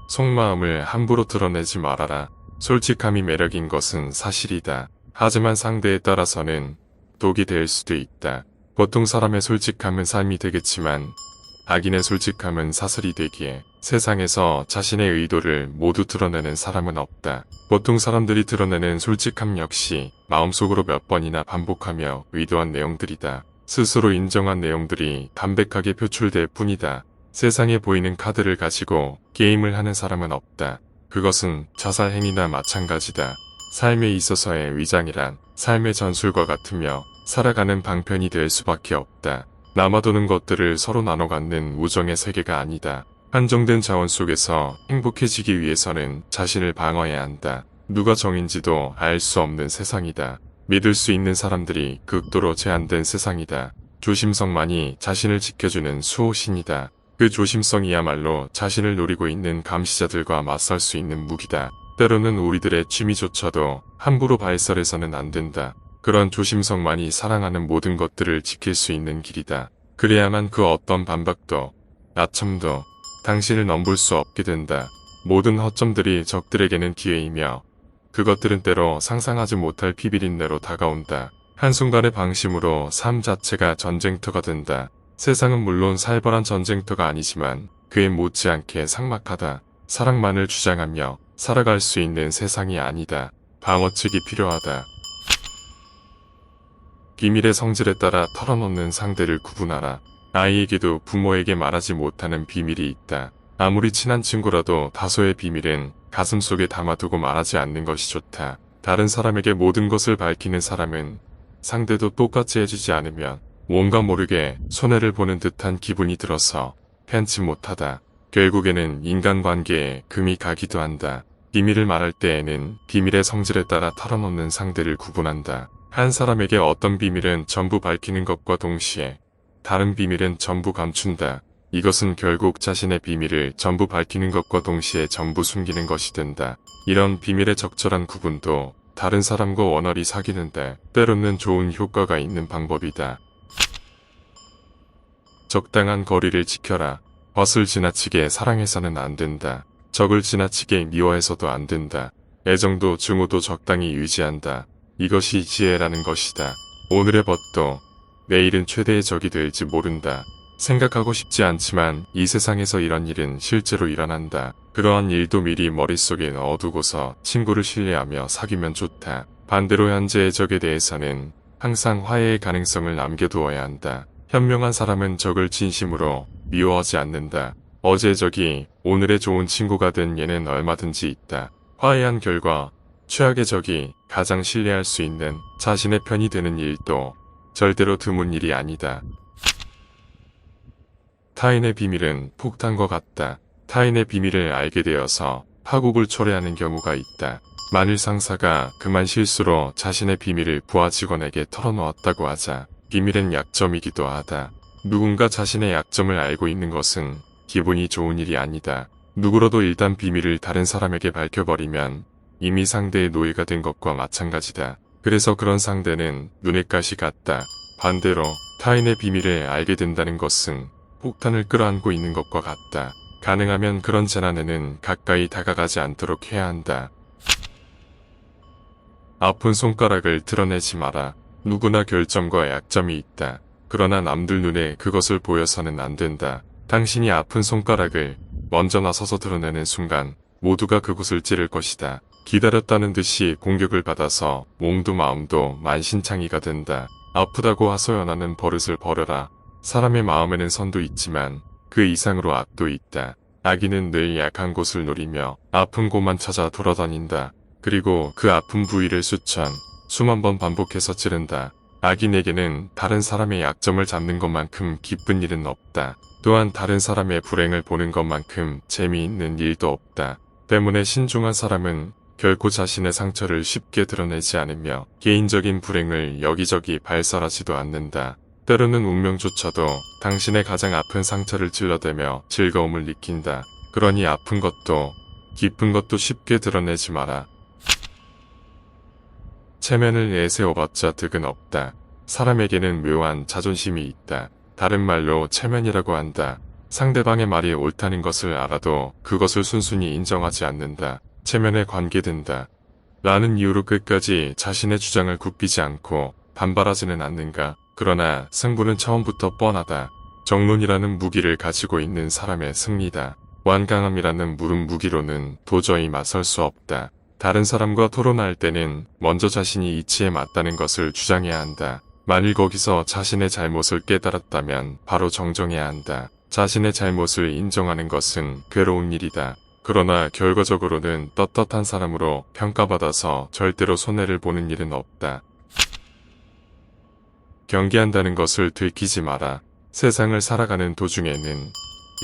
속마음을 함부로 드러내지 말아라. 솔직함이 매력인 것은 사실이다. 하지만 상대에 따라서는 독이 될 수도 있다. 보통 사람의 솔직함은 삶이 되겠지만 악인의 솔직함은 사슬이 되기에 세상에서 자신의 의도를 모두 드러내는 사람은 없다. 보통 사람들이 드러내는 솔직함 역시 마음속으로 몇 번이나 반복하며 의도한 내용들이다. 스스로 인정한 내용들이 담백하게 표출될 뿐이다. 세상에 보이는 카드를 가지고 게임을 하는 사람은 없다. 그것은 자살 행위나 마찬가지다. 삶에 있어서의 위장이란 삶의 전술과 같으며 살아가는 방편이 될 수밖에 없다. 남아도는 것들을 서로 나눠 갖는 우정의 세계가 아니다. 한정된 자원 속에서 행복해지기 위해서는 자신을 방어해야 한다. 누가 정인지도 알 수 없는 세상이다. 믿을 수 있는 사람들이 극도로 제한된 세상이다. 조심성만이 자신을 지켜주는 수호신이다. 그 조심성이야말로 자신을 노리고 있는 감시자들과 맞설 수 있는 무기다. 때로는 우리들의 취미조차도 함부로 발설해서는 안 된다. 그런 조심성만이 사랑하는 모든 것들을 지킬 수 있는 길이다. 그래야만 그 어떤 반박도, 아첨도 당신을 넘볼 수 없게 된다. 모든 허점들이 적들에게는 기회이며 그것들은 때로 상상하지 못할 비비린내로 다가온다. 한순간의 방심으로 삶 자체가 전쟁터가 된다. 세상은 물론 살벌한 전쟁터가 아니지만 그에 못지않게 삭막하다. 사랑만을 주장하며 살아갈 수 있는 세상이 아니다. 방어책이 필요하다. 비밀의 성질에 따라 털어놓는 상대를 구분하라. 아이에게도 부모에게 말하지 못하는 비밀이 있다. 아무리 친한 친구라도 다소의 비밀은 가슴속에 담아두고 말하지 않는 것이 좋다. 다른 사람에게 모든 것을 밝히는 사람은 상대도 똑같이 해주지 않으면 뭔가 모르게 손해를 보는 듯한 기분이 들어서 편치 못하다. 결국에는 인간관계에 금이 가기도 한다. 비밀을 말할 때에는 비밀의 성질에 따라 털어놓는 상대를 구분한다. 한 사람에게 어떤 비밀은 전부 밝히는 것과 동시에 다른 비밀은 전부 감춘다. 이것은 결국 자신의 비밀을 전부 밝히는 것과 동시에 전부 숨기는 것이 된다. 이런 비밀의 적절한 구분도 다른 사람과 원활히 사귀는데 때로는 좋은 효과가 있는 방법이다. 적당한 거리를 지켜라. 벗을 지나치게 사랑해서는 안 된다. 적을 지나치게 미워해서도 안 된다. 애정도 증오도 적당히 유지한다. 이것이 지혜라는 것이다. 오늘의 벗도 내일은 최대의 적이 될지 모른다. 생각하고 싶지 않지만 이 세상에서 이런 일은 실제로 일어난다. 그러한 일도 미리 머릿속에 넣어두고서 친구를 신뢰하며 사귀면 좋다. 반대로 현재의 적에 대해서는 항상 화해의 가능성을 남겨두어야 한다. 현명한 사람은 적을 진심으로 미워하지 않는다. 어제의 적이 오늘의 좋은 친구가 된 예는 얼마든지 있다. 화해한 결과 최악의 적이 가장 신뢰할 수 있는 자신의 편이 되는 일도 절대로 드문 일이 아니다. 타인의 비밀은 폭탄과 같다. 타인의 비밀을 알게 되어서 파국을 초래하는 경우가 있다. 만일 상사가 그만 실수로 자신의 비밀을 부하 직원에게 털어놓았다고 하자 비밀은 약점이기도 하다. 누군가 자신의 약점을 알고 있는 것은 기분이 좋은 일이 아니다. 누구라도 일단 비밀을 다른 사람에게 밝혀버리면 이미 상대의 노예가 된 것과 마찬가지다. 그래서 그런 상대는 눈엣 가시 같다. 반대로 타인의 비밀을 알게 된다는 것은 폭탄을 끌어안고 있는 것과 같다. 가능하면 그런 재난에는 가까이 다가가지 않도록 해야 한다. 아픈 손가락을 드러내지 마라. 누구나 결점과 약점이 있다. 그러나 남들 눈에 그것을 보여서는 안 된다. 당신이 아픈 손가락을 먼저 나서서 드러내는 순간 모두가 그곳을 찌를 것이다. 기다렸다는 듯이 공격을 받아서 몸도 마음도 만신창이가 된다. 아프다고 하소연하는 버릇을 버려라. 사람의 마음에는 선도 있지만 그 이상으로 악도 있다. 악인은 늘 약한 곳을 노리며 아픈 곳만 찾아 돌아다닌다. 그리고 그 아픈 부위를 수만 번 반복해서 찌른다. 악인에게는 다른 사람의 약점을 잡는 것만큼 기쁜 일은 없다. 또한 다른 사람의 불행을 보는 것만큼 재미있는 일도 없다. 때문에 신중한 사람은 결코 자신의 상처를 쉽게 드러내지 않으며 개인적인 불행을 여기저기 발설하지도 않는다. 때로는 운명조차도 당신의 가장 아픈 상처를 찔러대며 즐거움을 느낀다. 그러니 아픈 것도 기쁜 것도 쉽게 드러내지 마라. 체면을 내세워봤자 득은 없다. 사람에게는 묘한 자존심이 있다. 다른 말로 체면이라고 한다. 상대방의 말이 옳다는 것을 알아도 그것을 순순히 인정하지 않는다. 체면에 관계된다. 라는 이유로 끝까지 자신의 주장을 굽히지 않고 반발하지는 않는가. 그러나 승부는 처음부터 뻔하다. 정론이라는 무기를 가지고 있는 사람의 승리다. 완강함이라는 무른 무기로는 도저히 맞설 수 없다. 다른 사람과 토론할 때는 먼저 자신이 이치에 맞다는 것을 주장해야 한다. 만일 거기서 자신의 잘못을 깨달았다면 바로 정정해야 한다. 자신의 잘못을 인정하는 것은 괴로운 일이다. 그러나 결과적으로는 떳떳한 사람으로 평가받아서 절대로 손해를 보는 일은 없다. 경계한다는 것을 들키지 마라. 세상을 살아가는 도중에는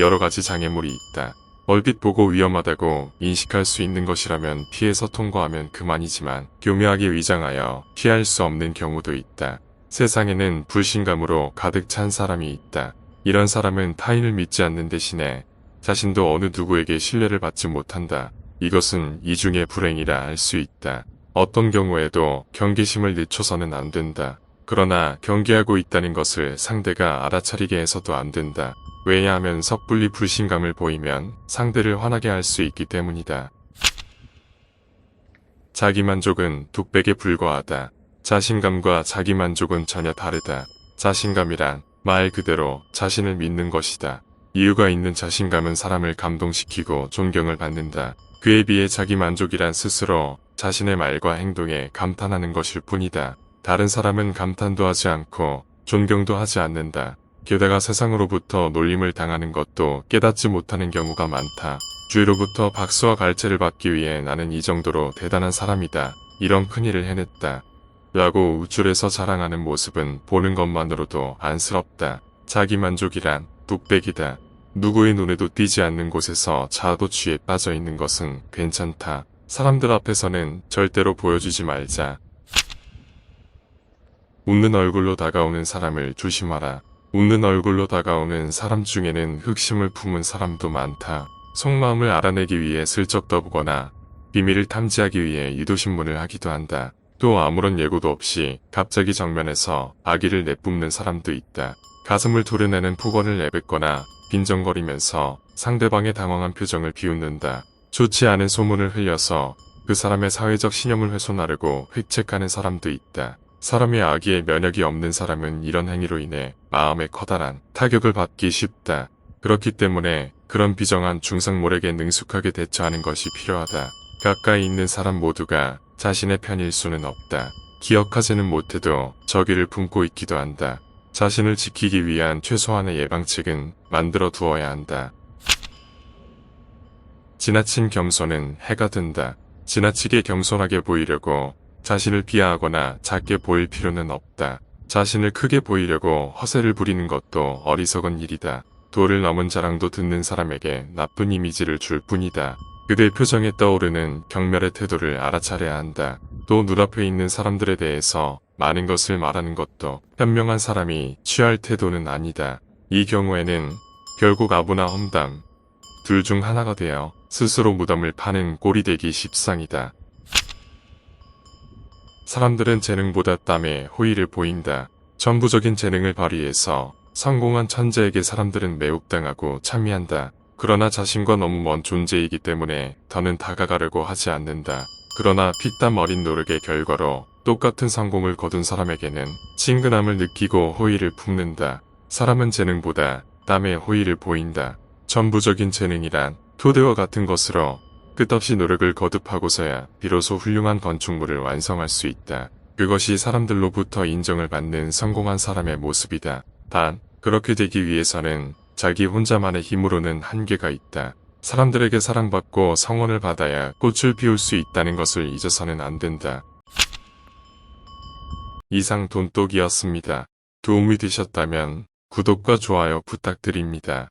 여러 가지 장애물이 있다. 얼핏 보고 위험하다고 인식할 수 있는 것이라면 피해서 통과하면 그만이지만 교묘하게 위장하여 피할 수 없는 경우도 있다. 세상에는 불신감으로 가득 찬 사람이 있다. 이런 사람은 타인을 믿지 않는 대신에 자신도 어느 누구에게 신뢰를 받지 못한다. 이것은 이중의 불행이라 알 수 있다. 어떤 경우에도 경계심을 늦춰서는 안 된다. 그러나 경계하고 있다는 것을 상대가 알아차리게 해서도 안 된다. 왜냐하면 섣불리 불신감을 보이면 상대를 화나게 할 수 있기 때문이다. 자기만족은 독백에 불과하다. 자신감과 자기만족은 전혀 다르다. 자신감이란 말 그대로 자신을 믿는 것이다. 이유가 있는 자신감은 사람을 감동시키고 존경을 받는다. 그에 비해 자기만족이란 스스로 자신의 말과 행동에 감탄하는 것일 뿐이다. 다른 사람은 감탄도 하지 않고 존경도 하지 않는다. 게다가 세상으로부터 놀림을 당하는 것도 깨닫지 못하는 경우가 많다. 주위로부터 박수와 갈채를 받기 위해 나는 이 정도로 대단한 사람이다. 이런 큰일을 해냈다. 라고 우쭐해서 자랑하는 모습은 보는 것만으로도 안쓰럽다. 자기만족이란 뚝배기다. 누구의 눈에도 띄지 않는 곳에서 자아도취에 빠져 있는 것은 괜찮다. 사람들 앞에서는 절대로 보여주지 말자. 웃는 얼굴로 다가오는 사람을 조심하라. 웃는 얼굴로 다가오는 사람 중에는 흑심을 품은 사람도 많다. 속마음을 알아내기 위해 슬쩍 떠보거나 비밀을 탐지하기 위해 유도신문을 하기도 한다. 또 아무런 예고도 없이 갑자기 정면에서 아기를 내뿜는 사람도 있다. 가슴을 도려내는 폭언을 내뱉거나 빈정거리면서 상대방의 당황한 표정을 비웃는다. 좋지 않은 소문을 흘려서 그 사람의 사회적 신용을 훼손하려고 획책하는 사람도 있다. 사람의 악의에 면역이 없는 사람은 이런 행위로 인해 마음에 커다란 타격을 받기 쉽다. 그렇기 때문에 그런 비정한 중상몰에게 능숙하게 대처하는 것이 필요하다. 가까이 있는 사람 모두가 자신의 편일 수는 없다. 기억하지는 못해도 적의를 품고 있기도 한다. 자신을 지키기 위한 최소한의 예방책은 만들어 두어야 한다. 지나친 겸손은 해가 든다. 지나치게 겸손하게 보이려고 자신을 비하하거나 작게 보일 필요는 없다. 자신을 크게 보이려고 허세를 부리는 것도 어리석은 일이다. 도를 넘은 자랑도 듣는 사람에게 나쁜 이미지를 줄 뿐이다. 그들 표정에 떠오르는 경멸의 태도를 알아차려야 한다. 또 눈앞에 있는 사람들에 대해서 많은 것을 말하는 것도 현명한 사람이 취할 태도는 아니다. 이 경우에는 결국 아부나 험담 둘 중 하나가 되어 스스로 무덤을 파는 꼴이 되기 십상이다. 사람들은 재능보다 땀에 호의를 보인다. 전부적인 재능을 발휘해서 성공한 천재에게 사람들은 매혹당하고 찬미한다. 그러나 자신과 너무 먼 존재이기 때문에 더는 다가가려고 하지 않는다. 그러나 피땀 어린 노력의 결과로 똑같은 성공을 거둔 사람에게는 친근함을 느끼고 호의를 품는다. 사람은 재능보다 땀에 호의를 보인다. 전부적인 재능이란 토대와 같은 것으로 끝없이 노력을 거듭하고서야 비로소 훌륭한 건축물을 완성할 수 있다. 그것이 사람들로부터 인정을 받는 성공한 사람의 모습이다. 단, 그렇게 되기 위해서는 자기 혼자만의 힘으로는 한계가 있다. 사람들에게 사랑받고 성원을 받아야 꽃을 피울 수 있다는 것을 잊어서는 안 된다. 이상 돈독이었습니다. 도움이 되셨다면 구독과 좋아요 부탁드립니다.